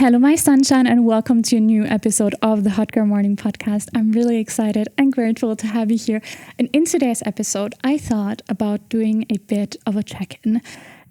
Hello, my sunshine, and welcome to a new episode of the Hot Girl Morning Podcast. I'm really excited and grateful to have you here. And in today's episode, I thought about doing a bit of a check-in.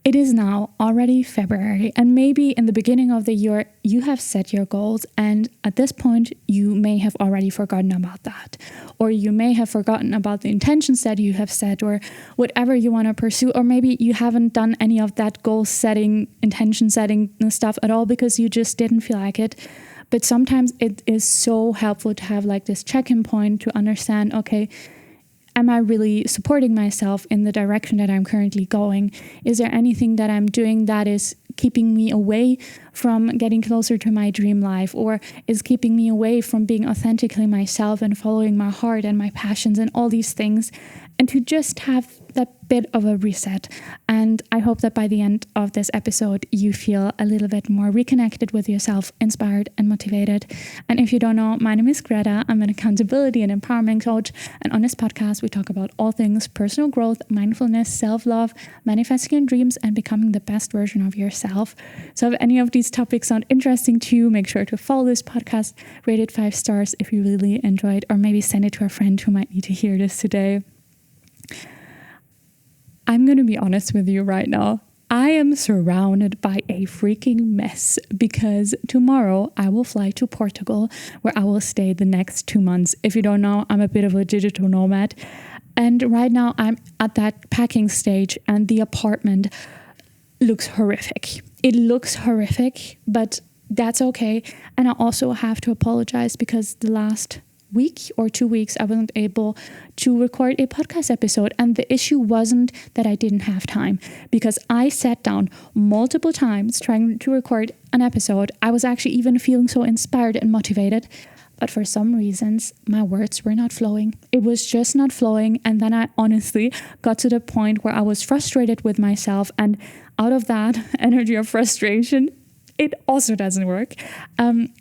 It is now already February, and maybe in the beginning of the year, you have set your goals, and at this point, you may have already forgotten about that. Or you may have forgotten about the intentions that you have set, or whatever you want to pursue, or maybe you haven't done any of that goal setting, intention setting stuff at all because you just didn't feel like it. But sometimes it is so helpful to have like this check-in point to understand, okay, am I really supporting myself in the direction that I'm currently going? Is there anything that I'm doing that is keeping me away from getting closer to my dream life, or is keeping me away from being authentically myself and following my heart and my passions and all these things? And to just have that bit of a reset. And I hope that by the end of this episode, you feel a little bit more reconnected with yourself, inspired and motivated. And if you don't know, my name is Greta. I'm an accountability and empowerment coach. And on this podcast, we talk about all things personal growth, mindfulness, self-love, manifesting your dreams, and becoming the best version of yourself. So if any of these topics sound interesting to you, make sure to follow this podcast, rate it 5 stars if you really enjoyed, or maybe send it to a friend who might need to hear this today. I'm going to be honest with you right now. I am surrounded by a freaking mess because tomorrow I will fly to Portugal, where I will stay the next 2 months. If you don't know, I'm a bit of a digital nomad. And right now I'm at that packing stage, and the apartment looks horrific. It looks horrific, but that's okay. And I also have to apologize because the last week or 2 weeks I wasn't able to record a podcast episode, and the issue wasn't that I didn't have time, because I sat down multiple times trying to record an episode. I was actually even feeling so inspired and motivated, but for some reasons my words were not flowing. It was just not flowing. And then I honestly got to the point where I was frustrated with myself, and out of that energy of frustration, it also doesn't work.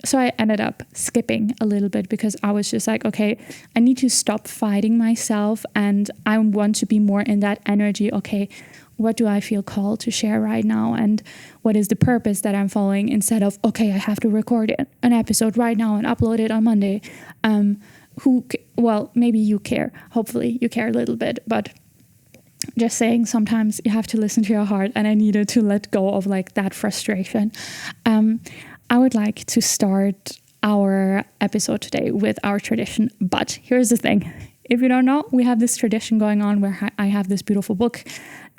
So I ended up skipping a little bit because I was just like, okay, I need to stop fighting myself, and I want to be more in that energy. Okay, what do I feel called to share right now? And what is the purpose that I'm following, instead of, okay, I have to record an episode right now and upload it on Monday. Well, maybe you care. Hopefully you care a little bit, but just saying, sometimes you have to listen to your heart, and I needed to let go of like that frustration. I would like to start our episode today with our tradition, but here's the thing. If you don't know, we have this tradition going on where I have this beautiful book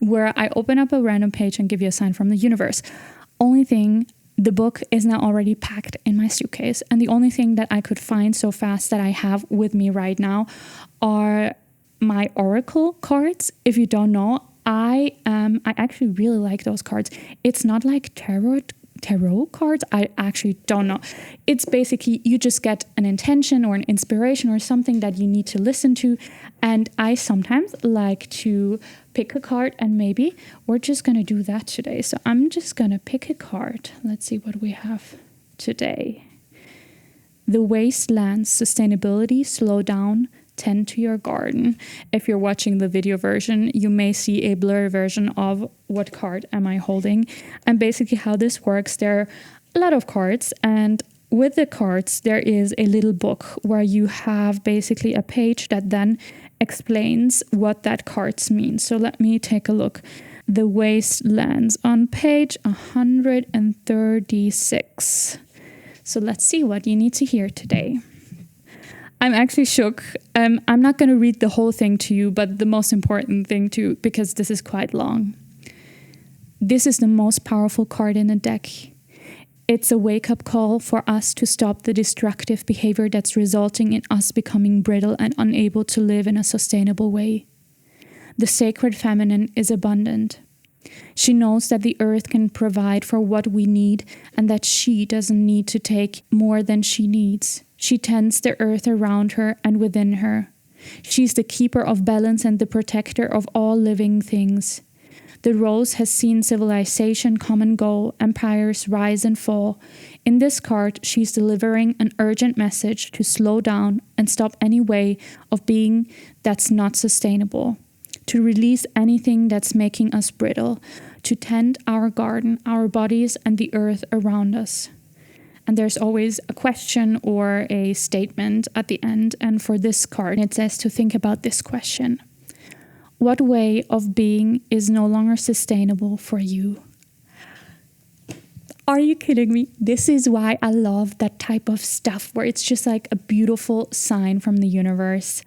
where I open up a random page and give you a sign from the universe. Only thing, the book is now already packed in my suitcase, and the only thing that I could find so fast that I have with me right now are my oracle cards. If you don't know, I actually really like those cards. It's not like tarot cards. I actually don't know. It's basically you just get an intention or an inspiration or something that you need to listen to. And I sometimes like to pick a card, and maybe we're just going to do that today. So I'm just going to pick a card. Let's see what we have today. The Wastelands, Sustainability, Slow Down, Tend to Your Garden. If you're watching the video version, you may see a blurry version of what card am I holding. And basically how this works, there are a lot of cards, and with the cards there is a little book where you have basically a page that then explains what that cards mean. So let me take a look. The Wastelands on page 136. So let's see what you need to hear today. I'm actually shook. I'm not going to read the whole thing to you, but the most important thing too, because this is quite long. This is the most powerful card in the deck. It's a wake-up call for us to stop the destructive behavior that's resulting in us becoming brittle and unable to live in a sustainable way. The sacred feminine is abundant. She knows that the earth can provide for what we need, and that she doesn't need to take more than she needs. She tends the earth around her and within her. She's the keeper of balance and the protector of all living things. The rose has seen civilization come and go, empires rise and fall. In this card, she's delivering an urgent message to slow down and stop any way of being that's not sustainable, to release anything that's making us brittle, to tend our garden, our bodies, and the earth around us. And there's always a question or a statement at the end. And for this card, it says to think about this question. What way of being is no longer sustainable for you? Are you kidding me? This is why I love that type of stuff where it's just like a beautiful sign from the universe.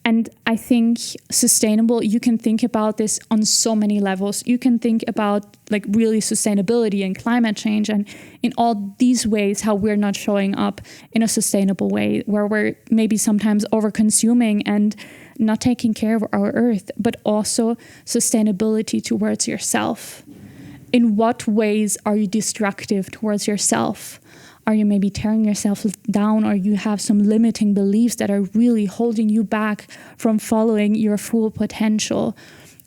And I think sustainable, you can think about this on so many levels. You can think about like really sustainability and climate change and in all these ways, how we're not showing up in a sustainable way, where we're maybe sometimes over consuming and not taking care of our earth, but also sustainability towards yourself. In what ways are you destructive towards yourself? Are you maybe tearing yourself down, or you have some limiting beliefs that are really holding you back from following your full potential?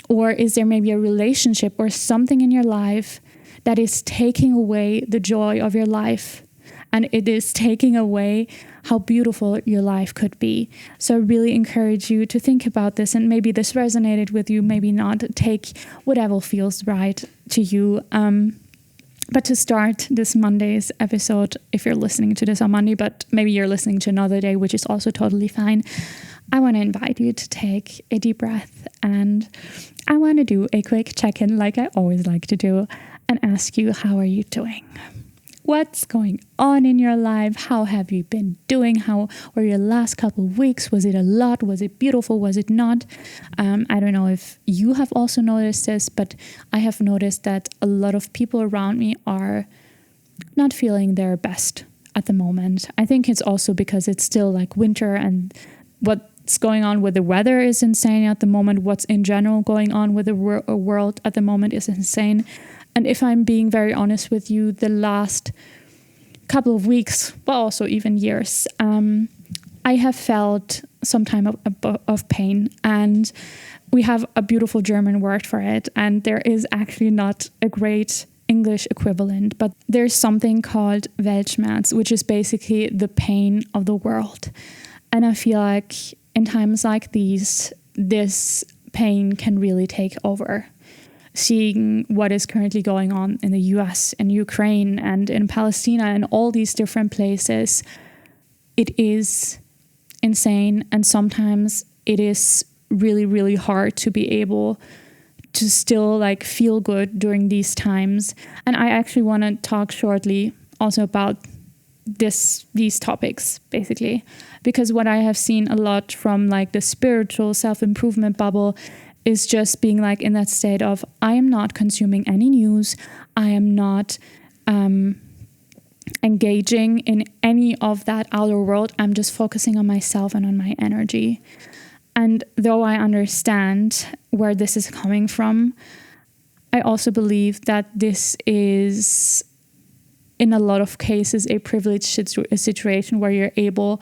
Or is there maybe a relationship or something in your life that is taking away the joy of your life? And it is taking away how beautiful your life could be. So I really encourage you to think about this, and maybe this resonated with you, maybe not. Take whatever feels right to you. But to start this Monday's episode, if you're listening to this on Monday, but maybe you're listening to another day, which is also totally fine, I want to invite you to take a deep breath, and I want to do a quick check-in like I always like to do and ask you, how are you doing? What's going on in your life? How have you been doing? How were your last couple of weeks? Was it a lot? Was it beautiful? Was it not? I don't know if you have also noticed this, but I have noticed that a lot of people around me are not feeling their best at the moment. I think it's also because it's still like winter, and what's going on with the weather is insane at the moment. What's in general going on with the world at the moment is insane. And if I'm being very honest with you, the last couple of weeks, but also even years, I have felt some time of pain. And we have a beautiful German word for it. And there is actually not a great English equivalent, but there's something called Weltschmerz, which is basically the pain of the world. And I feel like in times like these, this pain can really take over. Seeing what is currently going on in the US, in Ukraine, and in Palestine, and all these different places, it is insane. And sometimes it is really, really hard to be able to still like feel good during these times. And I actually want to talk shortly also about these topics, basically, because what I have seen a lot from like the spiritual self-improvement bubble is just being like in that state of, I am not consuming any news. I am not engaging in any of that outer world. I'm just focusing on myself and on my energy. And though I understand where this is coming from, I also believe that this is, in a lot of cases, a privileged situation where you're able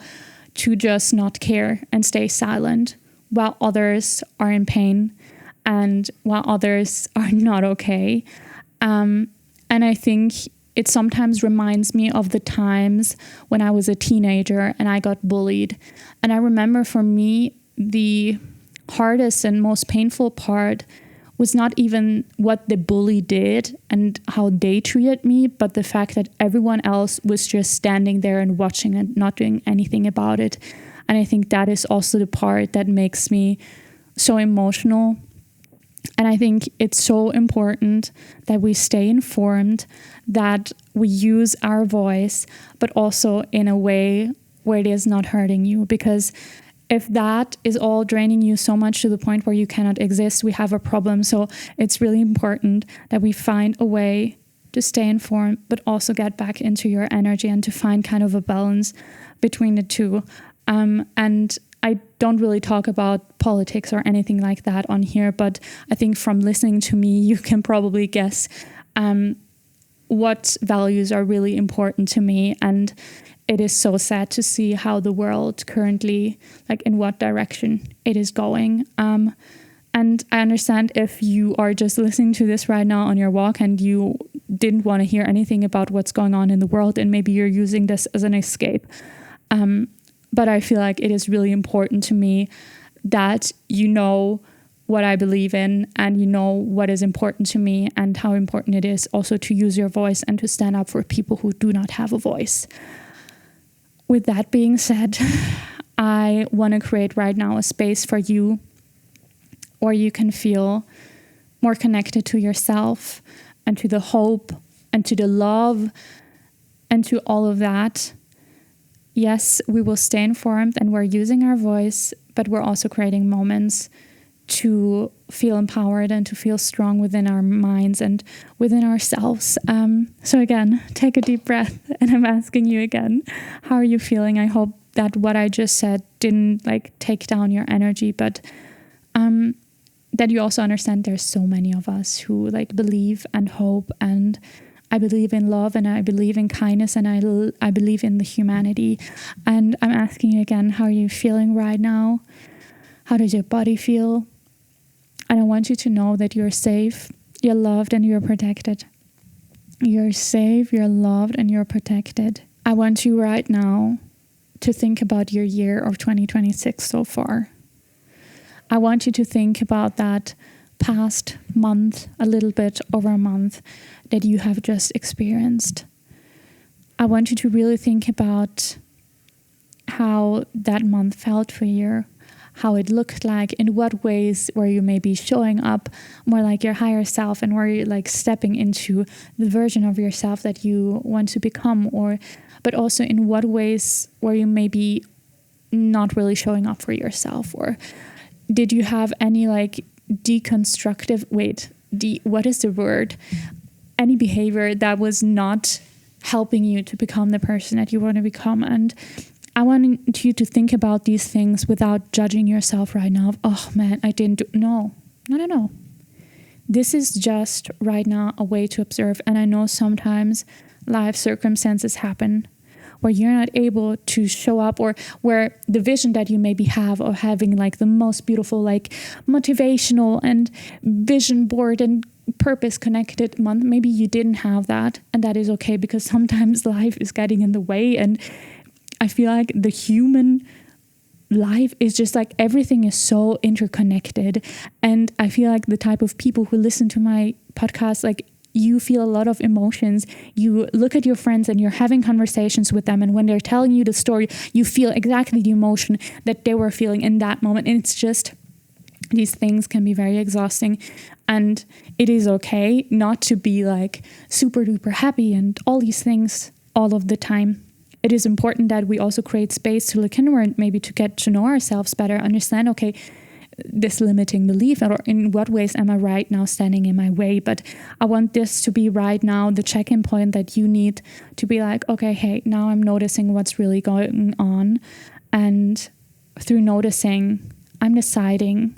to just not care and stay silent while others are in pain and while others are not okay. And I think it sometimes reminds me of the times when I was a teenager and I got bullied. And I remember for me, the hardest and most painful part was not even what the bully did and how they treated me, but the fact that everyone else was just standing there and watching and not doing anything about it. And I think that is also the part that makes me so emotional. And I think it's so important that we stay informed, that we use our voice, but also in a way where it is not hurting you. Because if that is all draining you so much to the point where you cannot exist, we have a problem. So it's really important that we find a way to stay informed, but also get back into your energy and to find kind of a balance between the two. And I don't really talk about politics or anything like that on here, but I think from listening to me, you can probably guess what values are really important to me. And it is so sad to see how the world currently, like in what direction it is going. And I understand if you are just listening to this right now on your walk and you didn't want to hear anything about what's going on in the world, and maybe you're using this as an escape. But I feel like it is really important to me that you know what I believe in, and you know what is important to me and how important it is also to use your voice and to stand up for people who do not have a voice. With that being said, I want to create right now a space for you where you can feel more connected to yourself and to the hope and to the love and to all of that. Yes, we will stay informed and we're using our voice, but we're also creating moments to feel empowered and to feel strong within our minds and within ourselves. So again, take a deep breath, and I'm asking you again, how are you feeling? I hope that what I just said didn't take down your energy, but that you also understand there's so many of us who believe and hope, and I believe in love, and I believe in kindness, and I believe in the humanity. And I'm asking you again, how are you feeling right now? How does your body feel? And I want you to know that you're safe, you're loved, and you're protected. You're safe, you're loved, and you're protected. I want you right now to think about your year of 2026 so far. I want you to think about that past month, a little bit over a month, that you have just experienced. I want you to really think about how that month felt for you, how it looked like, in what ways were you maybe showing up more like your higher self, and were you stepping into the version of yourself that you want to become, but also in what ways were you maybe not really showing up for yourself, or did you have any deconstructive, what is the word? Any behavior that was not helping you to become the person that you want to become. And I want you to think about these things without judging yourself right now. Oh man, I didn't do. No. This is just right now a way to observe. And I know sometimes life circumstances happen where you're not able to show up, or where the vision that you maybe have of having the most beautiful, motivational and vision board and purpose connected month, maybe you didn't have that. And that is okay, because sometimes life is getting in the way. And I feel like the human life is just everything is so interconnected. And I feel like the type of people who listen to my podcast, you feel a lot of emotions. You look at your friends and you're having conversations with them, and when they're telling you the story, you feel exactly the emotion that they were feeling in that moment. And it's just, these things can be very exhausting, and it is okay not to be super duper happy and all these things all of the time. It is important that we also create space to look inward, maybe to get to know ourselves better, understand, okay, this limiting belief, or in what ways am I right now standing in my way. But I want this to be right now the check-in point that you need to be okay, hey, now I'm noticing what's really going on, and through noticing, I'm deciding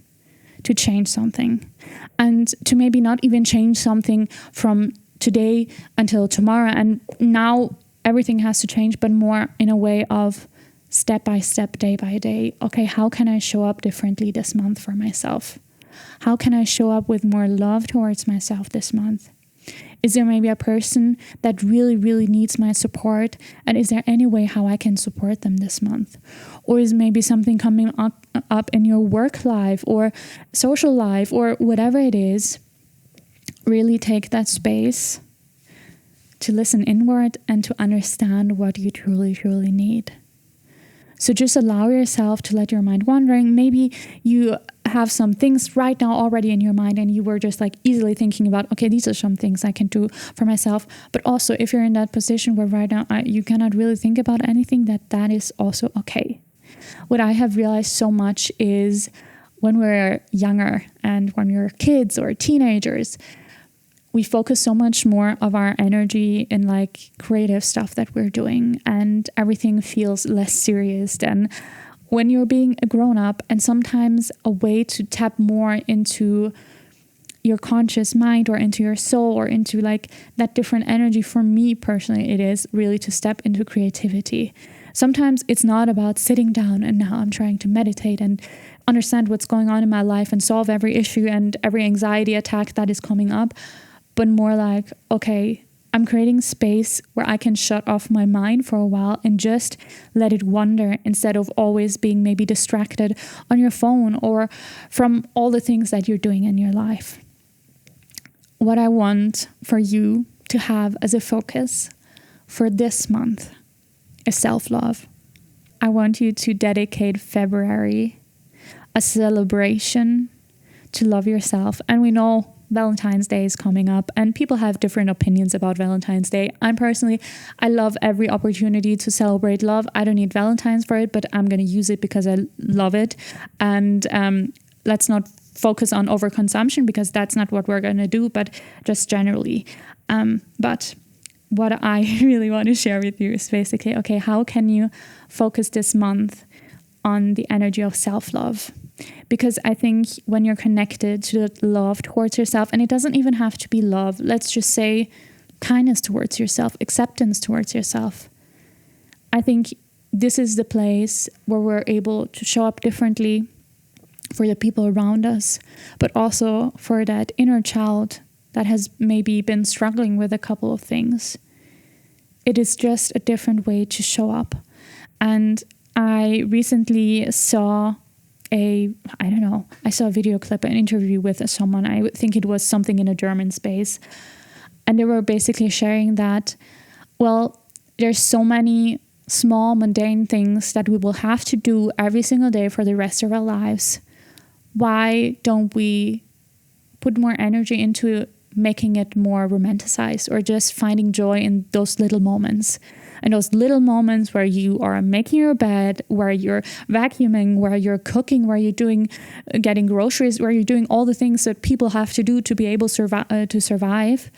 to change something, and to maybe not even change something from today until tomorrow and now everything has to change, but more in a way of step by step, day by day. Okay, how can I show up differently this month for myself? How can I show up with more love towards myself this month? Is there maybe a person that really, really needs my support? And is there any way how I can support them this month? Or is maybe something coming up in your work life or social life or whatever it is? Really take that space to listen inward and to understand what you truly, truly need. So just allow yourself to let your mind wandering. Maybe you have some things right now already in your mind and you were just easily thinking about, okay, these are some things I can do for myself. But also if you're in that position where right now you cannot really think about anything, that is also okay. What I have realized so much is when we're younger and when we're kids or teenagers, we focus so much more of our energy in creative stuff that we're doing, and everything feels less serious than when you're being a grown-up. And sometimes a way to tap more into your conscious mind or into your soul or into that different energy, for me personally, it is really to step into creativity. Sometimes it's not about sitting down and now I'm trying to meditate and understand what's going on in my life and solve every issue and every anxiety attack that is coming up, but more okay, I'm creating space where I can shut off my mind for a while and just let it wander instead of always being maybe distracted on your phone or from all the things that you're doing in your life. What I want for you to have as a focus for this month is self-love. I want you to dedicate February a celebration to love yourself. And we know Valentine's Day is coming up and people have different opinions about Valentine's Day. I love every opportunity to celebrate love. I don't need Valentine's for it, but I'm going to use it because I love it. And let's not focus on overconsumption because that's not what we're going to do, but just generally. But what I really want to share with you is basically, okay, how can you focus this month on the energy of self-love? Because I think when you're connected to the love towards yourself, and it doesn't even have to be love, let's just say kindness towards yourself, acceptance towards yourself. I think this is the place where we're able to show up differently for the people around us, but also for that inner child that has maybe been struggling with a couple of things. It is just a different way to show up. And I recently saw a video clip, an interview with someone. I think it was something in a German space. And they were basically sharing that, well, there's so many small mundane things that we will have to do every single day for the rest of our lives. Why don't we put more energy into making it more romanticized or just finding joy in those little moments? And those little moments where you are making your bed, where you're vacuuming, where you're cooking, where you're getting groceries, where you're doing all the things that people have to do to be able to survive.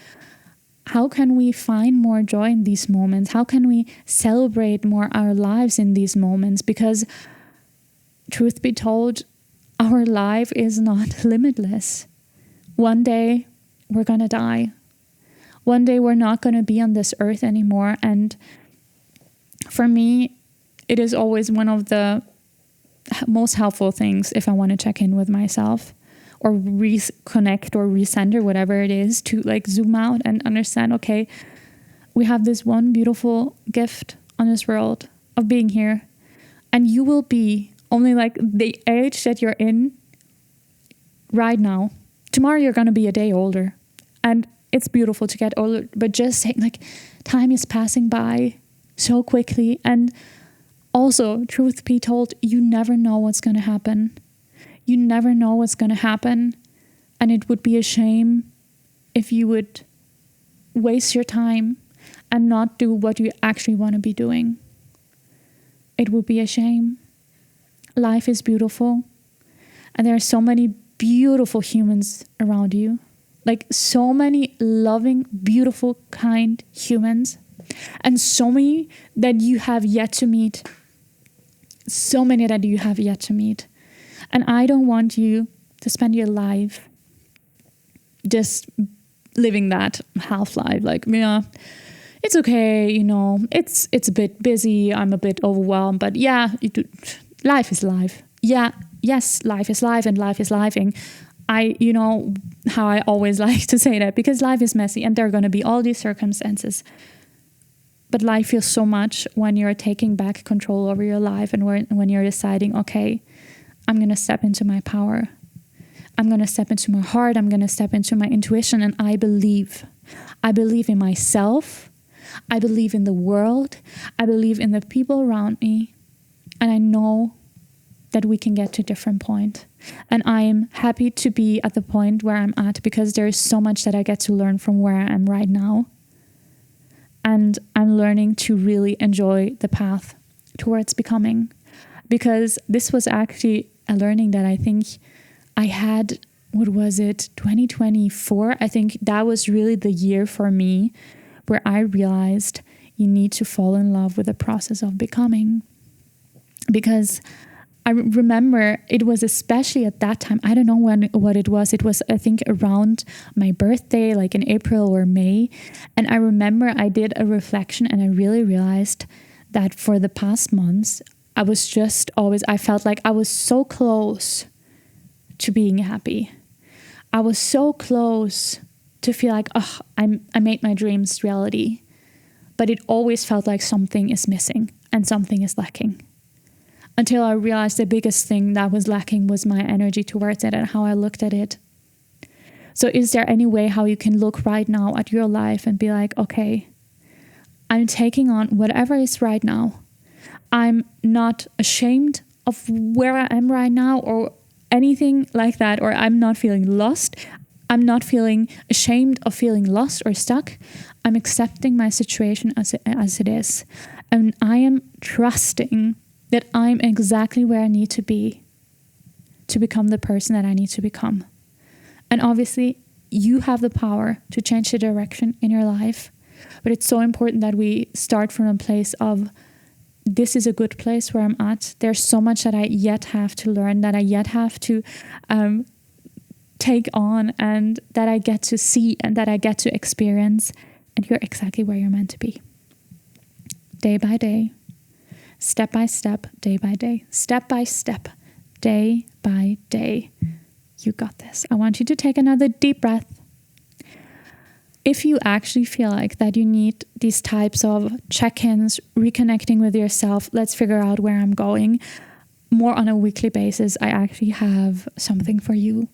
How can we find more joy in these moments? How can we celebrate more our lives in these moments? Because truth be told, our life is not limitless. One day we're going to die. One day we're not going to be on this earth anymore. And for me, it is always one of the most helpful things if I want to check in with myself or reconnect or recenter, whatever it is, to like zoom out and understand, okay, we have this one beautiful gift on this world of being here. And you will be only like the age that you're in right now. Tomorrow you're going to be a day older. And it's beautiful to get older, but just saying like time is passing by so quickly. And also, truth be told, you never know what's going to happen. You never know what's going to happen. And it would be a shame if you would waste your time and not do what you actually want to be doing. It would be a shame. Life is beautiful. And there are so many beautiful humans around you. Like so many loving, beautiful, kind humans. And so many that you have yet to meet. So many that you have yet to meet. And I don't want you to spend your life just living that half-life. Like, yeah, it's okay, you know, it's a bit busy, I'm a bit overwhelmed, but yeah, life is life. Yeah, yes, life is life and life is lifing. You know how I always like to say that, because life is messy and there are going to be all these circumstances. But life feels so much when you're taking back control over your life and when you're deciding, okay, I'm going to step into my power. I'm going to step into my heart. I'm going to step into my intuition. And I believe in myself. I believe in the world. I believe in the people around me. And I know that we can get to a different point. And I am happy to be at the point where I'm at, because there is so much that I get to learn from where I am right now. And I'm learning to really enjoy the path towards becoming. Because this was actually a learning that I think I had, 2024? I think that was really the year for me where I realized you need to fall in love with the process of becoming. Because I remember it was especially at that time, I don't know what it was. It was, I think, around my birthday, like in April or May. And I remember I did a reflection and I really realized that for the past months, I felt like I was so close to being happy. I was so close to feel like, oh, I made my dreams reality. But it always felt like something is missing and something is lacking. Until I realized the biggest thing that was lacking was my energy towards it and how I looked at it. So is there any way how you can look right now at your life and be like, okay, I'm taking on whatever is right now. I'm not ashamed of where I am right now or anything like that, or I'm not feeling lost. I'm not feeling ashamed of feeling lost or stuck. I'm accepting my situation as it is. And I am trusting that I'm exactly where I need to be to become the person that I need to become. And obviously, you have the power to change the direction in your life. But it's so important that we start from a place of, this is a good place where I'm at. There's so much that I yet have to learn, that I yet have to take on, and that I get to see and that I get to experience. And you're exactly where you're meant to be. Day by day, step by step, day by day, step by step, day by day. You got this. I want you to take another deep breath. If you actually feel like that you need these types of check-ins, reconnecting with yourself, let's figure out where I'm going, more on a weekly basis, I actually have something for you.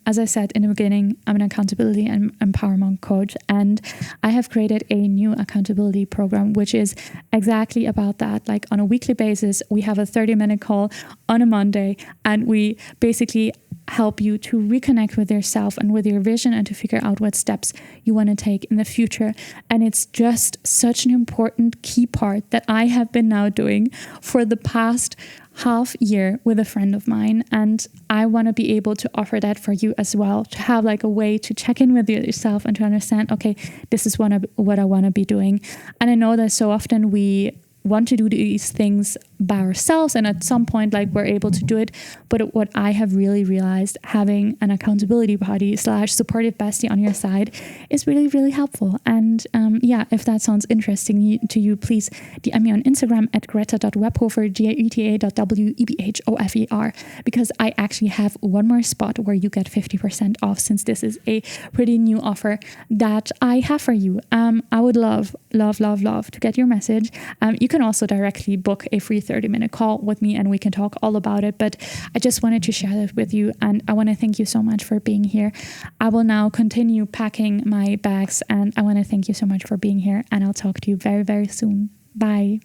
As I said in the beginning, I'm an accountability and empowerment coach, and I have created a new accountability program, which is exactly about that. Like on a weekly basis, we have a 30-minute call on a Monday, and we basically help you to reconnect with yourself and with your vision and to figure out what steps you want to take in the future. And it's just such an important key part that I have been now doing for the past half year with a friend of mine, and I want to be able to offer that for you as well, to have like a way to check in with yourself and to understand, okay, this is what I want to be doing. And I know that so often we want to do these things by ourselves, and at some point like we're able to do it, but what I have really realized, having an accountability buddy / supportive bestie on your side is really, really helpful. And if that sounds interesting to you, please DM me on Instagram at greta.webhofer, greta.webhofer, because I actually have one more spot where you get 50% off, since this is a pretty new offer that I have for you. I would love to get your message. You can also directly book a free 30-minute call with me and we can talk all about it. But I just wanted to share that with you, and I want to thank you so much for being here. I will now continue packing my bags, and I want to thank you so much for being here, and I'll talk to you very, very soon. Bye.